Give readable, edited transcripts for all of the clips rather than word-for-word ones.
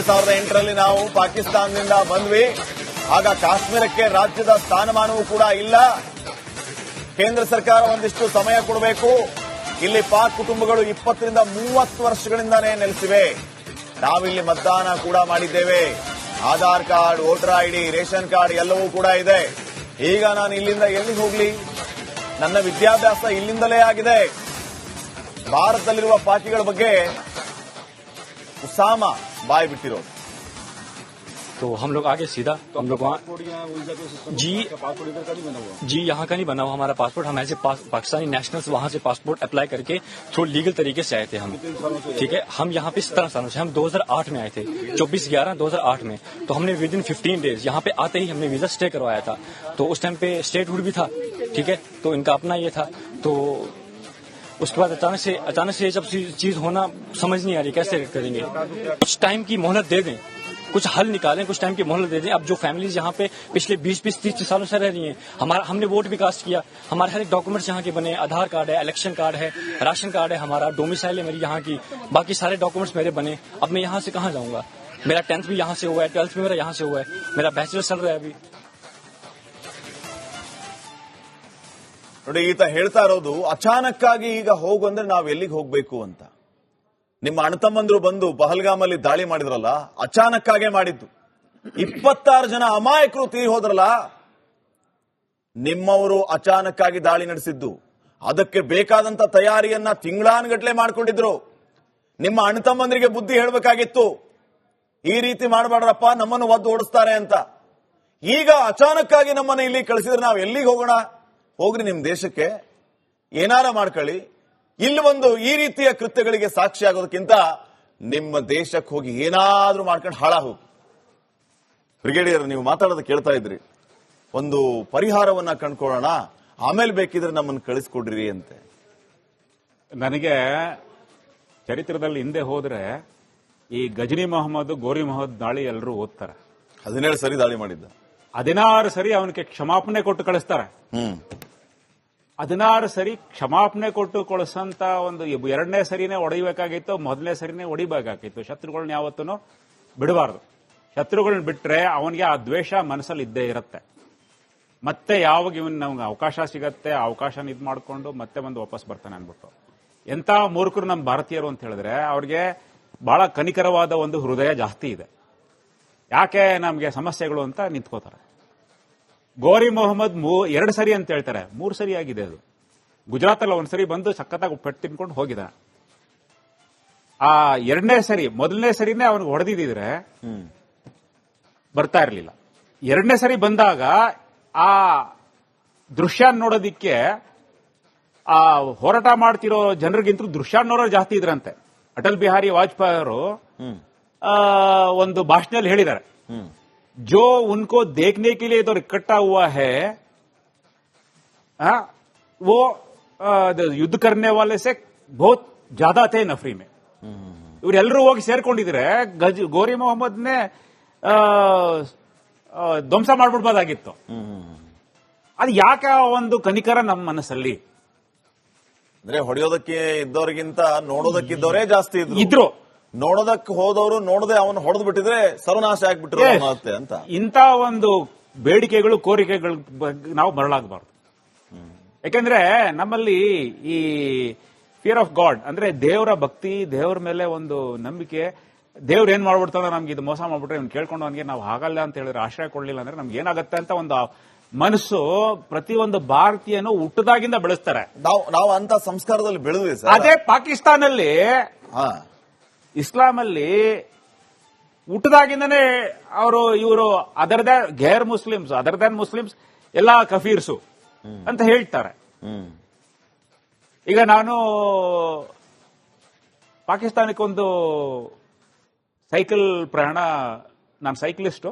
2008ರಲ್ಲಿ ನಾವು ಪಾಕಿಸ್ತಾನದಿಂದ ಬಂದ್ವಿ. ಆಗ ಕಾಶ್ಮೀರಕ್ಕೆ ರಾಜ್ಯದ ಸ್ಥಾನಮಾನವೂ ಕೂಡ ಇಲ್ಲ. ಕೇಂದ್ರ ಸರ್ಕಾರ ಒಂದಿಷ್ಟು ಸಮಯ ಕೊಡಬೇಕು. ಇಲ್ಲಿ ಪಾಕ್ ಕುಟುಂಬಗಳು 20ರಿಂದ 30 ವರ್ಷಗಳಿಂದಾನೇ ನೆಲೆಸಿವೆ. ನಾವಿಲ್ಲಿ ಮತದಾನ ಕೂಡ ಮಾಡಿದ್ದೇವೆ. Aadhaar card, voter ID, ration card ಎಲ್ಲವೂ ಕೂಡ ಇದೆ. ಈಗ ನಾನು ಇಲ್ಲಿಂದ ಎಲ್ಲಿಗೆ ಹೋಗ್ಲಿ? ನನ್ನ ವಿದ್ಯಾಭ್ಯಾಸ ಇಲ್ಲಿಂದಲೇ ಆಗಿದೆ. ಭಾರತದಲ್ಲಿರುವ ಪಾಕಿಗಳ ಬಗ್ಗೆ ಉಸಾಮ ಬಾಯ್ ಬಿಟ್ಟಿರೋದು. तो हम लोग आगे सीधा तो हम लोग वहाँ जी यहाँ का नहीं बना हुआ हमारा पासपोर्ट. हम ऐसे पाकिस्तानी नेशनल्स वहाँ से पासपोर्ट अप्लाई करके थ्रू लीगल तरीके से आए थे हम. ठीक है, हम यहाँ पे 17 सालों से, हम 2008 में आए थे, 24/11/2008 में. तो हमने विद इन 15 डेज यहाँ पे आते ही हमने वीजा स्टे करवाया था. तो उस टाइम पे स्टेटहुड भी था. ठीक है, तो इनका अपना ये था. तो उसके बाद अचानक से जब चीज होना समझ नहीं आ रही कैसे करेंगे. कुछ टाइम की मोहलत दे दें, कुछ हल निकालें, कुछ टाइम की मोहलत दे दें. अब जो फैमिलीज यहाँ पे पिछले 20-30 सालों से रह रही हैं, हमने वोट भी कास्ट किया, हमारे हर एक डॉक्यूमेंट्स यहाँ के बने. आधार कार्ड है, इलेक्शन कार्ड है, राशन कार्ड है, हमारा डोमिसाइल है मेरी यहाँ की, बाकी सारे डॉक्यूमेंट्स मेरे बने. अब मैं यहाँ से कहाँ जाऊंगा? मेरा 10th भी यहाँ से हुआ है, 12th भी मेरा यहाँ से हुआ है, मेरा बैचलर चल रहा है अभी. ನೋಡಿ, ಈತ ಹೇಳ್ತಾ ಇರೋದು ಅಚಾನಕ್ಕಾಗಿ ಈಗ ಹೋಗು ಅಂದ್ರೆ ನಾವ್ ಎಲ್ಲಿಗೆ ಹೋಗ್ಬೇಕು ಅಂತ. ನಿಮ್ಮ ಅಣ್ಣತಮ್ಮಂದ್ರು ಬಂದು ಪಹಲ್ಗಾಮಲ್ಲಿ ದಾಳಿ ಮಾಡಿದ್ರಲ್ಲ, ಅಚಾನಕ್ಕಾಗೆ ಮಾಡಿದ್ದು. 26 ಜನ ಅಮಾಯಕರು ತೀರಿ ಹೋದ್ರಲ್ಲ, ನಿಮ್ಮವರು ಅಚಾನಕ್ಕಾಗಿ ದಾಳಿ ನಡೆಸಿದ್ದು. ಅದಕ್ಕೆ ಬೇಕಾದಂತ ತಯಾರಿಯನ್ನ ತಿಂಗಳಾನುಗಟ್ಲೆ ಮಾಡ್ಕೊಂಡಿದ್ರು. ನಿಮ್ಮ ಅಣ್ಣತಮ್ಮಂದ್ರಿಗೆ ಬುದ್ಧಿ ಹೇಳಬೇಕಾಗಿತ್ತು, ಈ ರೀತಿ ಮಾಡಬಾರ್ದಪ್ಪ, ನಮ್ಮನ್ನು ಒದ್ದು ಓಡಿಸ್ತಾರೆ ಅಂತ. ಈಗ ಅಚಾನಕ್ಕಾಗಿ ನಮ್ಮನ್ನ ಇಲ್ಲಿ ಕಳಿಸಿದ್ರೆ ನಾವ್ ಎಲ್ಲಿಗೆ ಹೋಗೋಣ? ಹೋಗ್ರಿ ನಿಮ್ ದೇಶಕ್ಕೆ, ಏನಾರ ಮಾಡ್ಕೊಳ್ಳಿ. ಇಲ್ಲಿ ಒಂದು ಈ ರೀತಿಯ ಕೃತ್ಯಗಳಿಗೆ ಸಾಕ್ಷಿ ಆಗೋದಕ್ಕಿಂತ ನಿಮ್ಮ ದೇಶಕ್ಕೆ ಹೋಗಿ ಏನಾದ್ರೂ ಮಾಡ್ಕೊಂಡು ಹಾಳ ಹೋಗಿ. ಬ್ರಿಗೇಡಿಯರ್, ನೀವು ಮಾತಾಡೋದು ಕೇಳ್ತಾ ಇದ್ರಿ, ಒಂದು ಪರಿಹಾರವನ್ನ ಕಂಡ್ಕೊಳ್ಳೋಣ, ಆಮೇಲೆ ಬೇಕಿದ್ರೆ ನಮ್ಮನ್ನು ಕಳಿಸ್ಕೊಡ್ರಿ ಅಂತೆ. ನನಗೆ ಚರಿತ್ರದಲ್ಲಿ ಹಿಂದೆ ಹೋದ್ರೆ ಈ ಗಜನಿ ಮೊಹಮ್ಮದ್, ಗೋರಿ ಮೊಹಮ್ಮದ್ ದಾಳಿ ಎಲ್ಲರೂ ಓದ್ತಾರೆ. 17 ಸರಿ ದಾಳಿ ಮಾಡಿದ್ದ, 16 ಸರಿ ಅವನಿಗೆ ಕ್ಷಮಾಪಣೆ ಕೊಟ್ಟು ಕಳಿಸ್ತಾರೆ. 16 ಸರಿ ಕ್ಷಮಾಪಣೆ ಕೊಟ್ಟು ಕಳಿಸಂತ ಒಂದು 2ನೇ ಸರಿನೇ ಹೊಡಿಬೇಕಾಗಿತ್ತು, 1ನೇ ಸರಿನೇ ಹೊಡಿಬೇಕಾಗಿತ್ತು. ಶತ್ರುಗಳನ್ನ ಯಾವತ್ತೂ ಬಿಡಬಾರ್ದು. ಶತ್ರುಗಳನ್ನ ಬಿಟ್ರೆ ಅವನಿಗೆ ಆ ದ್ವೇಷ ಮನಸ್ಸಲ್ಲಿ ಇದ್ದೇ ಇರುತ್ತೆ. ಮತ್ತೆ ಯಾವಾಗ ಇವನ್ ನಮ್ಗೆ ಅವಕಾಶ ಸಿಗತ್ತೆ, ಅವಕಾಶನ ಇದ್ ಮಾಡ್ಕೊಂಡು ಮತ್ತೆ ಬಂದು ವಾಪಸ್ ಬರ್ತಾನೆ ಅನ್ಬಿಟ್ಟು. ಎಂತ ಮೂರ್ಖರು ನಮ್ಮ ಭಾರತೀಯರು ಅಂತ ಹೇಳಿದ್ರೆ, ಅವ್ರಿಗೆ ಬಹಳ ಕನಿಕರವಾದ ಒಂದು ಹೃದಯ ಜಾಸ್ತಿ ಇದೆ. ಯಾಕೆ ನಮ್ಗೆ ಸಮಸ್ಯೆಗಳು ಅಂತ ನಿಂತ್ಕೋತಾರೆ. ಗೋರಿ ಮೊಹಮ್ಮದ್ 2 ಸರಿ ಅಂತ ಹೇಳ್ತಾರೆ, 3 ಸರಿ ಆಗಿದೆ ಅದು. ಗುಜರಾತ್ ಅಲ್ಲಿ 1 ಸರಿ ಬಂದು ಸಖತ್ತಾಗಿ ಪೆಟ್ಟು ತಿನ್ಕೊಂಡು ಹೋಗಿದ. ಆ 2ನೇ ಸರಿ, 1ನೇ ಸರಿನೇ ಅವನಿಗೆ ಹೊಡೆದಿದ್ರೆ ಬರ್ತಾ ಇರಲಿಲ್ಲ. 2ನೇ ಸರಿ ಬಂದಾಗ ಆ ದೃಶ್ಯ ನೋಡೋದಿಕ್ಕೆ ಆ ಹೋರಾಟ ಮಾಡ್ತಿರೋ ಜನರಿಗಿಂತ ದೃಶ್ಯ ನೋಡೋರು ಜಾಸ್ತಿ ಇದ್ರಂತೆ. ಅಟಲ್ ಬಿಹಾರಿ ವಾಜಪೇಯಿ ಅವರು ಒಂದು ಭಾಷಣದಲ್ಲಿ ಹೇಳಿದ್ದಾರೆ, जो उनको देखने के लिए इधर इकट्ठा हुआ है वो युद्ध करने वाले से बहुत ज्यादा थे नफरी में. ಇವರೆಲ್ಲರೂ ಹೋಗಿ ಸೇರ್ಕೊಂಡಿದ್ರೆ ಗೋರಿ ಮೊಹಮ್ಮದ್ನೇ ಧ್ವಂಸ ಮಾಡ್ಬಿಡ್ಬೋದಾಗಿತ್ತು. ಅದು ಯಾಕೆ ಒಂದು ಕನಿಕರ ನಮ್ಮ ಮನಸ್ಸಲ್ಲಿ? ಅಂದ್ರೆ ಹೊಡೆಯೋದಕ್ಕೆ ಇದ್ದವರಿಗಿಂತ ನೋಡೋದಕ್ಕಿದ್ದವರೇ ಜಾಸ್ತಿ ಇದ್ರು. ನೋಡೋದಕ್ಕೆ ಹೋದವರು ನೋಡದೆ ಅವನು ಹೊಡೆದು ಬಿಟ್ಟಿದ್ರೆ ಸರ್ವನಾಶ ಆಗ್ಬಿಟ್ರು ಅಂತ. ಇಂಥ ಒಂದು ಬೇಡಿಕೆಗಳು, ಕೋರಿಕೆಗಳು ನಾವು ಮರಳಾಗಬಾರ್ದು. ಯಾಕೆಂದ್ರೆ ನಮ್ಮಲ್ಲಿ ಈ ಫಿಯರ್ ಆಫ್ ಗಾಡ್ ಅಂದ್ರೆ ದೇವರ ಭಕ್ತಿ, ದೇವರ ಮೇಲೆ ಒಂದು ನಂಬಿಕೆ, ದೇವ್ರು ಏನ್ ಮಾಡ್ಬಿಡ್ತಾನೆ, ನಮ್ಗೆ ಇದು ಮೋಸ ಮಾಡ್ಬಿಟ್ರೆ ಇವ್ನು ಕೇಳ್ಕೊಂಡು ಅವನಿಗೆ ನಾವು ಆಗಲ್ಲ ಅಂತ ಹೇಳಿದ್ರೆ, ಆಶ್ರಯ ಕೊಡ್ಲಿಲ್ಲ ಅಂದ್ರೆ ನಮ್ಗೆ ಏನಾಗುತ್ತೆ ಅಂತ ಒಂದು ಮನಸ್ಸು ಪ್ರತಿಯೊಂದು ಭಾರತೀಯನು ಹುಟ್ಟದಾಗಿಂದ ಬೆಳೆಸ್ತಾರೆ. ನಾವು ಅಂತ ಸಂಸ್ಕಾರದಲ್ಲಿ ಬೆಳೆದ್ವಿ. ಅದೇ ಪಾಕಿಸ್ತಾನಲ್ಲಿ ಇಸ್ಲಾಂ ಅಲ್ಲಿ ಹುಟ್ಟದಾಗಿಂದನೇ ಇವರು ಅದರ್ ದನ್ ಮುಸ್ಲಿಮ್ಸ್ ಎಲ್ಲಾ ಕಫೀರ್ಸು ಅಂತ ಹೇಳ್ತಾರೆ. ಈಗ ನಾನು ಪಾಕಿಸ್ತಾನಕ್ಕೊಂದು ಸೈಕಲ್ ಪ್ರಯಾಣ, ನಾನು ಸೈಕ್ಲಿಸ್ಟು,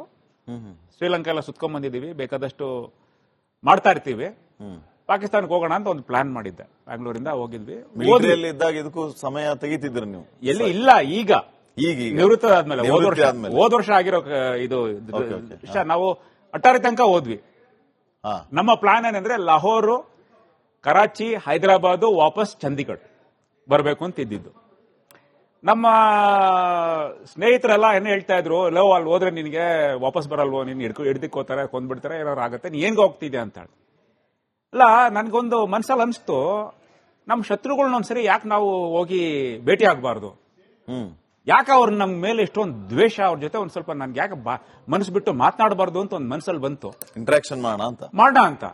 ಶ್ರೀಲಂಕಾ ಎಲ್ಲ ಸುತ್ಕೊಂಡ್ ಬಂದಿದ್ದೀವಿ, ಬೇಕಾದಷ್ಟು ಮಾಡ್ತಾ ಇರ್ತೀವಿ. ಪಾಕಿಸ್ತಾನಕ್ಕೆ ಹೋಗೋಣ ಅಂತ ಒಂದು ಪ್ಲಾನ್ ಮಾಡಿದ್ದೆ. ಬ್ಯಾಂಗ್ಳೂರಿಂದ ಹೋಗಿದ್ವಿ. ಇದ್ದಾಗ ಇದಕ್ಕೂ ಸಮಯ ತೆಗಿತಿದ್ರು ನೀವು? ಎಲ್ಲಿ ಇಲ್ಲ, ಈಗ ನಿವೃತ್ತ ಆದ್ಮೇಲೆ ಹೋದ ವರ್ಷ ಆಗಿರೋ ಇದು ನಾವು ಅಟ್ಟಾರಿ ತನಕ ಹೋದ್ವಿ. ನಮ್ಮ ಪ್ಲಾನ್ ಏನಂದ್ರೆ ಲಾಹೋರು, ಕರಾಚಿ, ಹೈದರಾಬಾದ್, ವಾಪಸ್ ಚಂಡೀಗಢ ಬರಬೇಕು ಅಂತ ಇದ್ದಿದ್ದು. ನಮ್ಮ ಸ್ನೇಹಿತರೆಲ್ಲ ಏನು ಹೇಳ್ತಾ ಇದ್ರು, ಲೋ ಅಲ್ಲಿ ಹೋದ್ರೆ ನಿನಗೆ ವಾಪಸ್ ಬರಲ್ವೋ, ನೀನು ಹಿಡ್ದಿಕ್ಕೋತಾರೆ, ಕೊಂದ್ಬಿಡ್ತಾರೆ, ಏನಾರು ಆಗುತ್ತೆ, ನೀ ಏನ್ಗೆ ಹೋಗ್ತಿದ್ಯಾ ಅಂತ ಹೇಳಿ. ಅಲ್ಲ, ನನ್ಗೊಂದು ಮನ್ಸಲ್ಲಿ ಅನ್ಸ್ತು, ನಮ್ಮ ಶತ್ರುಗಳನ್ನ ಒಂದ್ಸರಿ ಯಾಕೆ ನಾವು ಹೋಗಿ ಭೇಟಿ ಆಗಬಾರ್ದು, ಯಾಕೆ ಅವ್ರ ನಮ್ಮ ಮೇಲೆ ಇಷ್ಟೊಂದು ದ್ವೇಷ, ಅವ್ರ ಜೊತೆ ಒಂದ್ ಸ್ವಲ್ಪ ನನ್ಗೆ ಯಾಕೆ ಮನಸ್ಸು ಬಿಟ್ಟು ಮಾತನಾಡಬಾರ್ದು ಅಂತ ಒಂದು ಮನಸ್ಸಲ್ಲಿ ಬಂತು. ಇಂಟ್ರಾಕ್ಷನ್ ಮಾಡೋಣ ಅಂತ.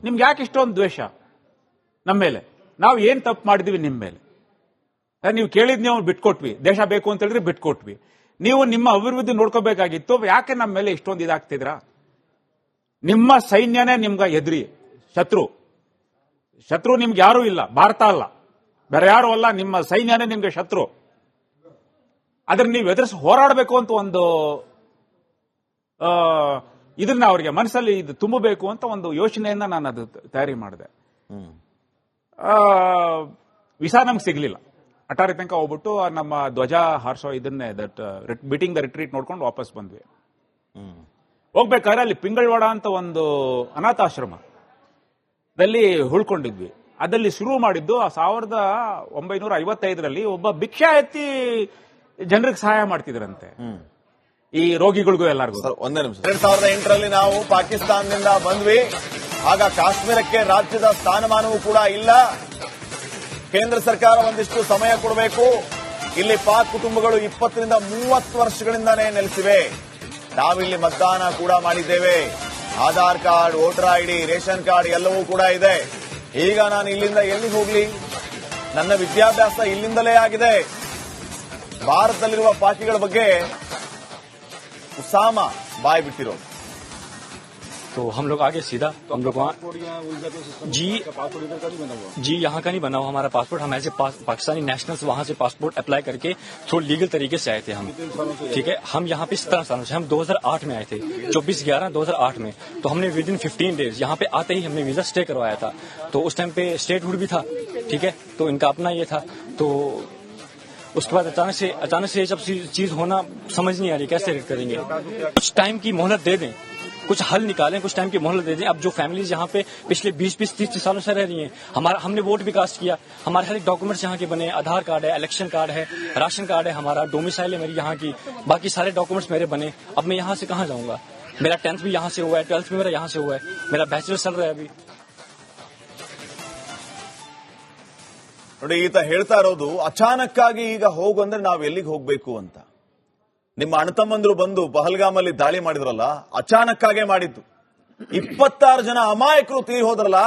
ನಿಮ್ಗೆ ಯಾಕೆ ಇಷ್ಟೊಂದು ದ್ವೇಷ ನಮ್ಮ ಮೇಲೆ? ನಾವು ಏನ್ ತಪ್ಪು ಮಾಡಿದೀವಿ ನಿಮ್ಮ ಮೇಲೆ? ನೀವು ಕೇಳಿದ್ ನೀವು ಬಿಟ್ಕೊಟ್ವಿ, ದೇಶ ಬೇಕು ಅಂತ ಹೇಳಿದ್ರೆ ಬಿಟ್ಕೊಟ್ವಿ. ನೀವು ನಿಮ್ಮ ಅಭಿವೃದ್ಧಿ ನೋಡ್ಕೋಬೇಕಾಗಿತ್ತು, ಯಾಕೆ ನಮ್ಮ ಮೇಲೆ ಇಷ್ಟೊಂದು ಇದಾಗ್ತಿದ್ರ? ನಿಮ್ಮ ಸೈನ್ಯನೇ ನಿಮ್ಗ ಎದ್ರಿ ಶತ್ರು ನಿಮ್ಗೆ ಯಾರೂ ಇಲ್ಲ, ಭಾರತ ಅಲ್ಲ, ಬೇರೆ ಯಾರು ಅಲ್ಲ, ನಿಮ್ಮ ಸೈನ್ಯನೇ ನಿಮ್ಗೆ ಶತ್ರು. ಅದ್ರ ನೀವು ಎದುರಿಸಿ ಹೋರಾಡಬೇಕು ಅಂತ ಒಂದು ಇದನ್ನ ಅವ್ರಿಗೆ ಮನಸ್ಸಲ್ಲಿ ಇದು ತುಂಬಬೇಕು ಅಂತ ಒಂದು ಯೋಚನೆಯನ್ನ ನಾನು ಅದು ತಯಾರಿ ಮಾಡಿದೆ. ವಿಸಾ ನಮ್ಗೆ ಸಿಗ್ಲಿಲ್ಲ. ಅಟಾರಿ ತನಕ ಹೋಗ್ಬಿಟ್ಟು ನಮ್ಮ ಧ್ವಜ ಹಾರಿಸೋ ಇದನ್ನೇ ಬೀಟಿಂಗ್ ದ ರಿಟ್ರೀಟ್ ನೋಡ್ಕೊಂಡು ವಾಪಸ್ ಬಂದ್ವಿ. ಹೋಗ್ಬೇಕಾದ್ರೆ ಅಲ್ಲಿ ಪಿಂಗಳವಾಡ ಅಂತ ಒಂದು ಅನಾಥಾಶ್ರಮದಲ್ಲಿ ಉಳ್ಕೊಂಡಿದ್ವಿ. ಅದಲ್ಲಿ ಶುರು ಮಾಡಿದ್ದು 1955ರಲ್ಲಿ ಒಬ್ಬ ಭಿಕ್ಷಾ ಎತ್ತಿ ಜನರಿಗೆ ಸಹಾಯ ಮಾಡ್ತಿದ್ರಂತೆ, ಈ ರೋಗಿಗಳಿಗೂ ಎಲ್ಲರಿಗೂ. ಒಂದೇ ನಿಮಿಷ. 2008ರಲ್ಲಿ ನಾವು ಪಾಕಿಸ್ತಾನದಿಂದ ಬಂದ್ವಿ. ಆಗ ಕಾಶ್ಮೀರಕ್ಕೆ ರಾಜ್ಯದ ಸ್ಥಾನಮಾನವೂ ಕೂಡ ಇಲ್ಲ. ಕೇಂದ್ರ ಸರ್ಕಾರ ಒಂದಿಷ್ಟು ಸಮಯ ಕೊಡಬೇಕು. ಇಲ್ಲಿ ಪಾಕ್ ಕುಟುಂಬಗಳು 20ರಿಂದ 30 ವರ್ಷಗಳಿಂದಾನೇ ನೆಲೆಸಿವೆ. ನಾವಿಲ್ಲಿ ಮತದಾನ ಕೂಡ ಮಾಡಿದ್ದೇವೆ. Aadhaar card, voter ID, ration card ಎಲ್ಲವೂ ಕೂಡ ಇದೆ. ಈಗ ನಾನು ಇಲ್ಲಿಂದ ಎಲ್ಲಿಗೆ ಹೋಗ್ಲಿ? ನನ್ನ ವಿದ್ಯಾಭ್ಯಾಸ ಇಲ್ಲಿಂದಲೇ ಆಗಿದೆ. ಭಾರತದಲ್ಲಿರುವ ಪಾಕಿಗಳ ಬಗ್ಗೆ ಉಸಾಮ ಬಾಯ್ ಬಿಟ್ಟಿರೋದು. तो हम लोग आगे सीधा तो हम लोग वहाँ जी यहाँ का नहीं बना हुआ हमारा पासपोर्ट. हम ऐसे पाकिस्तानी नेशनल्स वहाँ से पासपोर्ट अप्लाई करके थ्रू लीगल तरीके से आए थे हम. ठीक है, हम यहाँ पे 17 सालों से, हम 2008 में आए थे, 24/11/2008 में. तो हमने विद इन 15 डेज यहाँ पे आते ही हमने वीजा स्टे करवाया था. तो उस टाइम पे स्टेटहुड भी था. ठीक है, तो इनका अपना ये था. तो उसके बाद अचानक से जब चीज होना समझ नहीं आ रही, कैसे रेड करेंगे? कुछ टाइम की मोहलत दे दें, कुछ हल निकालें, कुछ टाइम की मोहलत दे दें. अब जो फैमिलीज यहाँ पे पिछले 20-30 सालों से रह रही हैं, हमने वोट भी कास्ट किया, हमारे हर एक डॉक्यूमेंट्स यहाँ के बने, आधार कार्ड है, इलेक्शन कार्ड है, राशन कार्ड है, हमारा डोमिसाइल है मेरी यहाँ की, बाकी सारे डॉक्यूमेंट्स मेरे बने. अब मैं यहाँ से कहाँ जाऊंगा? मेरा 10th भी यहाँ से हुआ है, 12th भी मेरा यहाँ से हुआ है, मेरा बैचलर चल रहा है अभी. ನೋಡಿ, ಈತ ಹೇಳ್ತಾ ಇರೋದು ಅಚಾನಕ್ಕಾಗಿ ಈಗ ಹೋಗು ಅಂದ್ರೆ ನಾವು ಎಲ್ಲಿಗೆ ಹೋಗ್ಬೇಕು ಅಂತ. ನಿಮ್ಮ ಅಣ್ಣತಮ್ಮಂದ್ರು ಬಂದು ಪಹಲ್ಗಾಮಲ್ಲಿ ದಾಳಿ ಮಾಡಿದ್ರಲ್ಲ, ಅಚಾನಕ್ಕಾಗೆ ಮಾಡಿದ್ದು. 26 ಜನ ಅಮಾಯಕರು ತೀರಿ ಹೋದ್ರಲ್ಲ,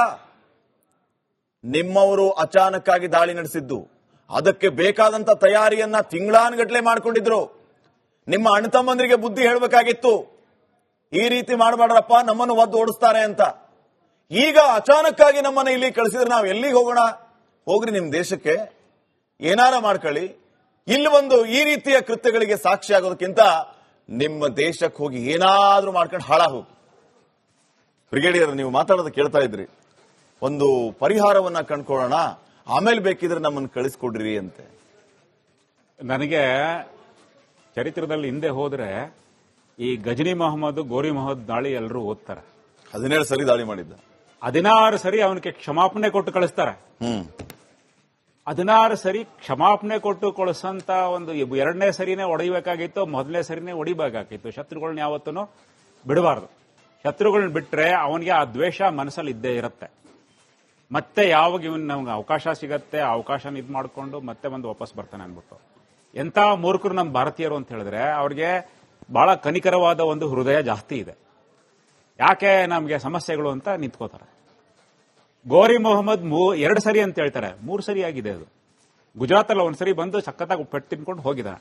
ನಿಮ್ಮವರು ಅಚಾನಕ್ಕಾಗಿ ದಾಳಿ ನಡೆಸಿದ್ದು. ಅದಕ್ಕೆ ಬೇಕಾದಂತ ತಯಾರಿಯನ್ನ ತಿಂಗಳಾನ್ಗಟ್ಲೆ ಮಾಡ್ಕೊಂಡಿದ್ರು. ನಿಮ್ಮ ಅಣ್ಣತಮ್ಮಂದ್ರಿಗೆ ಬುದ್ಧಿ ಹೇಳಬೇಕಾಗಿತ್ತು, ಈ ರೀತಿ ಮಾಡಬೇಡ್ರಪ್ಪ, ನಮ್ಮನ್ನು ಒದ್ದು ಓಡಿಸ್ತಾರೆ ಅಂತ. ಈಗ ಅಚಾನಕ್ಕಾಗಿ ನಮ್ಮನ್ನ ಇಲ್ಲಿ ಕಳಿಸಿದ್ರೆ ನಾವು ಎಲ್ಲಿಗೆ ಹೋಗೋಣ? ಹೋಗ್ರಿ ನಿಮ್ ದೇಶಕ್ಕೆ, ಏನಾರ ಮಾಡ್ಕೊಳ್ಳಿ. ಇಲ್ಲಿ ಒಂದು ಈ ರೀತಿಯ ಕೃತ್ಯಗಳಿಗೆ ಸಾಕ್ಷಿ ಆಗೋದಕ್ಕಿಂತ ನಿಮ್ಮ ದೇಶಕ್ಕೆ ಹೋಗಿ ಏನಾದ್ರೂ ಮಾಡ್ಕೊಂಡು ಹಾಳಾಗೋಗಿ. ಬ್ರಿಗೇಡಿಯರ್, ನೀವು ಮಾತಾಡೋದು ಕೇಳ್ತಾ ಇದ್ರಿ, ಒಂದು ಪರಿಹಾರವನ್ನ ಕಂಡ್ಕೊಳ್ಳೋಣ, ಆಮೇಲೆ ಬೇಕಿದ್ರೆ ನಮ್ಮನ್ನು ಕಳಿಸ್ಕೊಡ್ರಿ ಅಂತೆ. ನನಗೆ ಚರಿತ್ರದಲ್ಲಿ ಹಿಂದೆ ಹೋದ್ರೆ ಈ ಗಜನಿ ಮೊಹಮ್ಮದ್, ಗೋರಿ ಮೊಹಮ್ಮದ್ ದಾಳಿ ಎಲ್ಲರೂ ಓದ್ತಾರೆ. 17 ಸರಿ ದಾಳಿ ಮಾಡಿದ್ದ, 16 ಸರಿ ಅವನಿಗೆ ಕ್ಷಮಾಪಣೆ ಕೊಟ್ಟು ಕಳಿಸ್ತಾರೆ. 16 ಸರಿ ಕ್ಷಮಾಪಣೆ ಕೊಟ್ಟು ಕಳಿಸಂತ ಒಂದು 2ನೇ ಸರಿನೇ ಹೊಡಿಬೇಕಾಗಿತ್ತು, ಮೊದಲನೇ ಸರಿನೇ ಹೊಡಿಬೇಕಾಗಿತ್ತು. ಶತ್ರುಗಳನ್ನ ಯಾವತ್ತೂ ಬಿಡಬಾರ್ದು. ಶತ್ರುಗಳನ್ನ ಬಿಟ್ರೆ ಅವನಿಗೆ ಆ ದ್ವೇಷ ಮನಸ್ಸಲ್ಲಿ ಇದ್ದೇ ಇರುತ್ತೆ. ಮತ್ತೆ ಯಾವಾಗ ಇವನ್ ನಮ್ಗೆ ಅವಕಾಶ ಸಿಗತ್ತೆ, ಆ ಅವಕಾಶನ ಇದು ಮಾಡಿಕೊಂಡು ಮತ್ತೆ ಬಂದು ವಾಪಸ್ ಬರ್ತಾನೆ ಅನ್ಬಿಟ್ಟು. ಎಂತ ಮೂರ್ಖರು ನಮ್ಮ ಭಾರತೀಯರು ಅಂತ ಹೇಳಿದ್ರೆ, ಅವ್ರಿಗೆ ಬಹಳ ಕನಿಕರವಾದ ಒಂದು ಹೃದಯ ಜಾಸ್ತಿ ಇದೆ. ಯಾಕೆ ನಮ್ಗೆ ಸಮಸ್ಯೆಗಳು ಅಂತ ನಿಂತ್ಕೋತಾರೆ. ಗೋರಿ ಮೊಹಮ್ಮದ್ 2 ಸರಿ ಅಂತ ಹೇಳ್ತಾರೆ, 3 ಸರಿ ಆಗಿದೆ ಅದು. ಗುಜರಾತ್ ಅಲ್ಲಿ 1 ಸರಿ ಬಂದು ಸಖತ್ತಾಗಿ ಪೆಟ್ಟು ತಿನ್ಕೊಂಡು ಹೋಗಿದ್ದಾನೆ.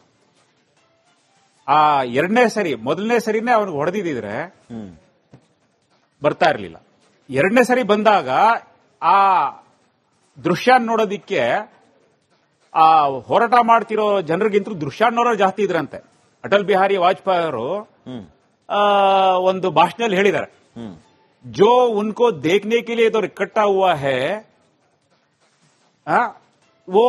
ಆ 2ನೇ ಸರಿ, ಮೊದಲನೇ ಸರಿನೇ ಅವ್ನಿಗೆ ಹೊಡೆದಿದ್ರೆ ಬರ್ತಾ ಇರಲಿಲ್ಲ. 2ನೇ ಸರಿ ಬಂದಾಗ ಆ ದೃಶ್ಯ ನೋಡೋದಿಕ್ಕೆ ಆ ಹೋರಾಟ ಮಾಡ್ತಿರೋ ಜನರಿಗಿಂತ ದೃಶ್ಯ ನೋಡೋರು ಜಾಸ್ತಿ ಇದ್ರಂತೆ. ಅಟಲ್ ಬಿಹಾರಿ ವಾಜಪೇಯಿ ಅವರು ಒಂದು ಭಾಷಣದಲ್ಲಿ ಹೇಳಿದ್ದಾರೆ, जो उनको देखने के लिए इधर इकट्ठा हुआ है वो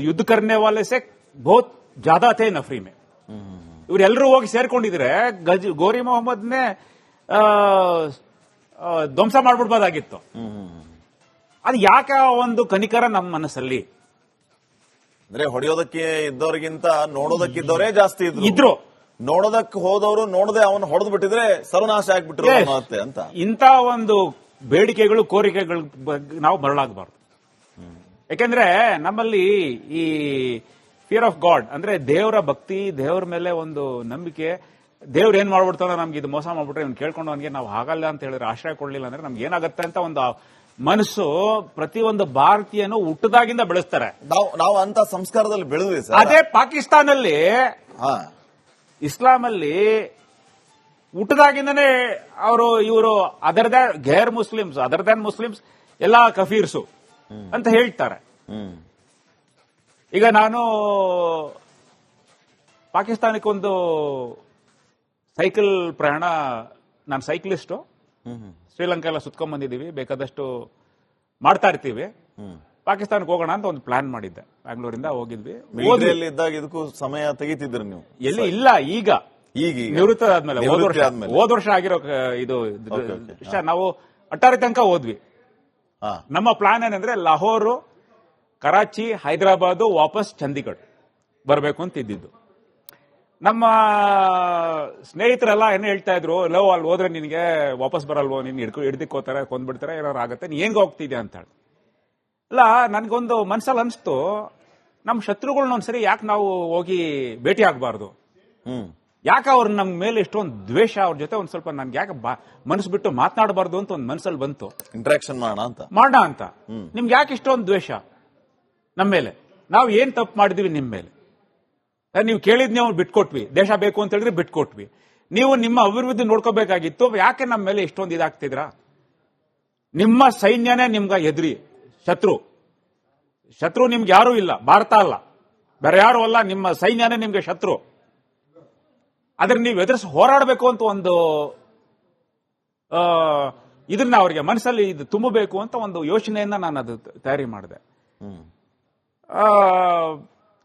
युद्ध करने वाले से बहुत ज्यादा थे नफरी में. ಇವರೆಲ್ಲರೂ ಹೋಗಿ ಸೇರ್ಕೊಂಡಿದ್ರೆ ಗೋರಿ ಮೊಹಮ್ಮದ್ನೇ ಧ್ವಂಸ ಮಾಡ್ಬಿಡ್ಬೋದಾಗಿತ್ತು. ಅದು ಯಾಕೆ ಒಂದು ಕನಿಕರ ನಮ್ಮ ಮನಸ್ಸಲ್ಲಿ? ಅಂದ್ರೆ ಹೊಡೆಯೋದಕ್ಕೆ ಇದ್ದವ್ರಿಗಿಂತ ನೋಡೋದಕ್ಕಿದ್ದವರೇ ಜಾಸ್ತಿ ಇದ್ರು. ನೋಡೋದಕ್ಕೆ ಹೋದವರು ನೋಡದೆ ಅವನು ಹೊಡೆದು ಬಿಟ್ಟಿದ್ರೆ ಸರ್ವನಾಶ ಆಗ್ಬಿಟ್ರು ಮತ್ತೆ ಅಂತ. ಇಂಥ ಒಂದು ಬೇಡಿಕೆಗಳು ಕೋರಿಕೆಗಳು ನಾವು ಮರಳಾಗಬಾರ್ದು. ಯಾಕೆಂದ್ರೆ ನಮ್ಮಲ್ಲಿ ಈ ಫಿಯರ್ ಆಫ್ ಗಾಡ್ ಅಂದ್ರೆ ದೇವರ ಭಕ್ತಿ, ದೇವರ ಮೇಲೆ ಒಂದು ನಂಬಿಕೆ, ದೇವ್ರು ಏನ್ ಮಾಡ್ಬಿಡ್ತಾನೋ ನಮ್ಗೆ ಇದು ಮೋಸ ಮಾಡ್ಬಿಟ್ರೆ ಇವ್ನು ಕೇಳ್ಕೊಂಡು ಅವನಿಗೆ ನಾವು ಆಗಲ್ಲ ಅಂತ ಹೇಳಿದ್ರೆ, ಆಶ್ರಯ ಕೊಡ್ಲಿಲ್ಲ ಅಂದ್ರೆ ನಮ್ಗೆ ಏನಾಗುತ್ತೆ ಅಂತ ಒಂದು ಮನಸ್ಸು ಪ್ರತಿಯೊಂದು ಭಾರತೀಯನು ಹುಟ್ಟದಾಗಿಂದ ಬೆಳೆಸ್ತಾರೆ. ನಾವು ಅಂತ ಸಂಸ್ಕಾರದಲ್ಲಿ ಬೆಳೆದ್ವಿ ಸರ್. ಅದೇ ಪಾಕಿಸ್ತಾನಲ್ಲಿ ಇಸ್ಲಾಂ ಅಲ್ಲಿ ಹುಟ್ಟದಾಗಿಂದನೇ ಇವರು ಅದರ್ ದ್ಯಾನ್ ಮುಸ್ಲಿಮ್ಸ್ ಎಲ್ಲಾ ಕಫೀರ್ಸು ಅಂತ ಹೇಳ್ತಾರೆ. ಈಗ ನಾನು ಪಾಕಿಸ್ತಾನಕ್ಕೊಂದು ಸೈಕಲ್ ಪ್ರಯಾಣ, ನಾನು ಸೈಕ್ಲಿಸ್ಟು, ಶ್ರೀಲಂಕಾ ಎಲ್ಲ ಸುತ್ಕೊಂಡ್ ಬಂದಿದ್ದೀವಿ, ಬೇಕಾದಷ್ಟು ಮಾಡ್ತಾ ಇರ್ತೀವಿ. ಪಾಕಿಸ್ತಾನಕ್ಕೆ ಹೋಗೋಣ ಅಂತ ಒಂದು ಪ್ಲಾನ್ ಮಾಡಿದ್ದೆ, ಬ್ಯಾಂಗ್ಳೂರಿಂದ ಹೋಗಿದ್ವಿ. ಇದ್ದಾಗ ಇದಕ್ಕೂ ಸಮಯ ತೆಗಿತಿದ್ರು ನೀವು? ಎಲ್ಲಿ ಇಲ್ಲ, ಈಗ ನಿವೃತ್ತ ಆದ್ಮೇಲೆ ಹೋದ ವರ್ಷ ಆಗಿರೋ ಇದು ನಾವು ಅಟ್ಟಾರಿ ತನಕ ಹೋದ್ವಿ. ನಮ್ಮ ಪ್ಲಾನ್ ಏನಂದ್ರೆ ಲಾಹೋರು, ಕರಾಚಿ, ಹೈದರಾಬಾದ್, ವಾಪಸ್ ಚಂಡೀಗಢ ಬರಬೇಕು ಅಂತ ಇದ್ದಿದ್ದು. ನಮ್ಮ ಸ್ನೇಹಿತರೆಲ್ಲ ಏನ್ ಹೇಳ್ತಾ ಇದ್ರು, ಲವ್ ಅಲ್ಲಿ ಹೋದ್ರೆ ನಿನ್ಗೆ ವಾಪಸ್ ಬರಲ್ವೋ, ನೀನ್ ಹಿಡ್ದಿಕ್ಕೋತಾರೆ, ಕೊಂದ್ಬಿಡ್ತಾರೆ, ಏನಾರು ಆಗುತ್ತೆ, ನೀ ಹೆಂಗ್ ಹೋಗ್ತಿದ್ಯಾ ಅಂತ ಹೇಳಿ. ಅಲ್ಲ, ನನ್ಗೊಂದು ಮನ್ಸಲ್ಲಿ ಅನ್ಸ್ತು, ನಮ್ಮ ಶತ್ರುಗಳನ್ನ ಒಂದ್ಸರಿ ಯಾಕೆ ನಾವು ಹೋಗಿ ಭೇಟಿ ಆಗ್ಬಾರ್ದು, ಯಾಕೆ ಅವ್ರ ನಮ್ ಮೇಲೆ ಇಷ್ಟೊಂದು ದ್ವೇಷ, ಅವ್ರ ಜೊತೆ ಒಂದ್ ಸ್ವಲ್ಪ ನನ್ಗೆ ಯಾಕೆ ಮನಸ್ಸು ಬಿಟ್ಟು ಮಾತನಾಡಬಾರ್ದು ಅಂತ ಒಂದು ಮನಸ್ಸಲ್ಲಿ ಬಂತು. ಇಂಟ್ರಾಕ್ಷನ್ ಮಾಡೋಣ ಅಂತ. ನಿಮ್ಗೆ ಯಾಕೆ ಇಷ್ಟೊಂದು ದ್ವೇಷ ನಮ್ಮ ಮೇಲೆ? ನಾವು ಏನ್ ತಪ್ಪು ಮಾಡಿದೀವಿ ನಿಮ್ ಮೇಲೆ? ನೀವು ಕೇಳಿದ್ ನಾವು ಬಿಟ್ಕೊಟ್ವಿ, ದೇಶ ಬೇಕು ಅಂತ ಹೇಳಿದ್ರೆ ಬಿಟ್ಕೊಟ್ವಿ. ನೀವು ನಿಮ್ಮ ಅಭಿವೃದ್ಧಿ ನೋಡ್ಕೋಬೇಕಾಗಿತ್ತು, ಯಾಕೆ ನಮ್ಮ ಮೇಲೆ ಇಷ್ಟೊಂದು ಇದಾಗ್ತಿದ್ರ? ನಿಮ್ಮ ಸೈನ್ಯನೇ ನಿಮ್ಗ ಎದುರಿ ಶತ್ರು ನಿಮ್ಗೆ ಯಾರೂ ಇಲ್ಲ, ಭಾರತ ಅಲ್ಲ, ಬೇರೆ ಯಾರು ಅಲ್ಲ, ನಿಮ್ಮ ಸೈನ್ಯನೇ ನಿಮ್ಗೆ ಶತ್ರು. ಆದ್ರೆ ನೀವು ಎದುರಿಸಿ ಹೋರಾಡಬೇಕು ಅಂತ ಒಂದು ಇದನ್ನ ಅವರಿಗೆ ಮನಸ್ಸಲ್ಲಿ ಇದು ತುಂಬಬೇಕು ಅಂತ ಒಂದು ಯೋಚನೆಯನ್ನ ನಾನು ಅದು ತಯಾರಿ ಮಾಡಿದೆ.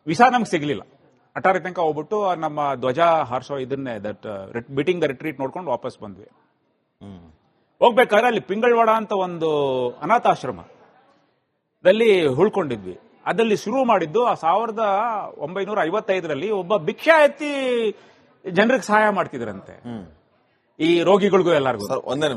ವಿಸಾ ನಮ್ಗೆ ಸಿಗ್ಲಿಲ್ಲ. ಅಟ್ಟಾರಿ ತನಕ ಹೋಗ್ಬಿಟ್ಟು ನಮ್ಮ ಧ್ವಜ ಹಾರಿಸೋ ಇದನ್ನೇ ಬಿಟಿಂಗ್ ದ ರಿಟ್ರೀಟ್ ನೋಡ್ಕೊಂಡು ವಾಪಸ್ ಬಂದ್ವಿ. ಹೋಗ್ಬೇಕಾದ್ರೆ ಅಲ್ಲಿ ಪಿಂಗಳವಾಡ ಅಂತ ಒಂದು ಅನಾಥಾಶ್ರಮದಲ್ಲಿ ಉಳ್ಕೊಂಡಿದ್ವಿ. ಅದಲ್ಲಿ ಶುರು ಮಾಡಿದ್ದು 1955ರಲ್ಲಿ ಒಬ್ಬ ಭಿಕ್ಷಾ ಎತ್ತಿ ಜನರಿಗೆ ಸಹಾಯ ಮಾಡ್ತಿದ್ರಂತೆ, ಈ ರೋಗಿಗಳಿಗೂ ಎಲ್ಲರಿಗೂ. ಒಂದೇ ನಿಮಿಷ.